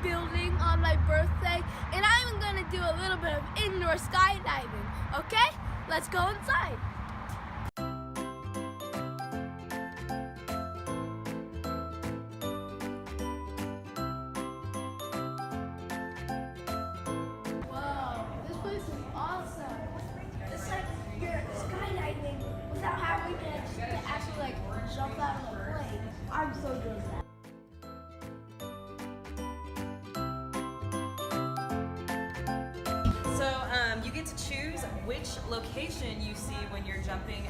building on my birthday, and I'm gonna do a little bit of indoor skydiving, okay? Let's go inside. Whoa, this place is awesome. It's like you're skydiving without having to actually like jump out of a plane. I'm so good at that. You get to choose which location you see when you're jumping.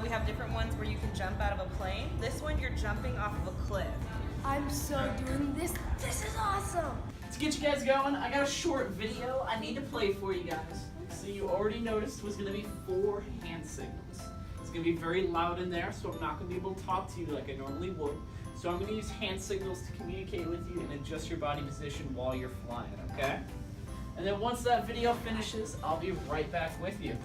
We have different ones where you can jump out of a plane. This one, you're jumping off of a cliff. I'm so doing this. This is awesome. To get you guys going, I got a short video I need to play for you guys. So you already noticed was going to be 4 hand signals. It's going to be very loud in there, so I'm not going to be able to talk to you like I normally would. So I'm going to use hand signals to communicate with you and adjust your body position while you're flying, okay? And then once that video finishes, I'll be right back with you.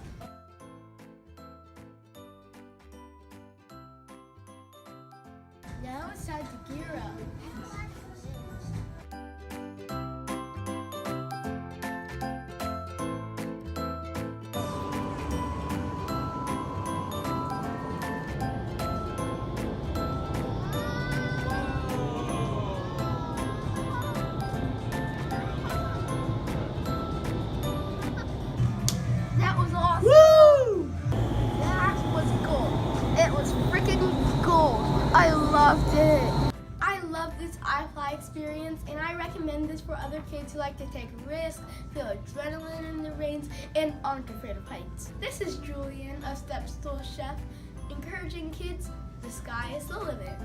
Now it's time to gear up. That was awesome. Woo! That was gold. It was freaking gold. I loved it. I love this iFly experience, and I recommend this for other kids who like to take risks, feel adrenaline in the reins, and aren't afraid of heights. This is Julian of Step Stool Chef, encouraging kids, the sky is the limit.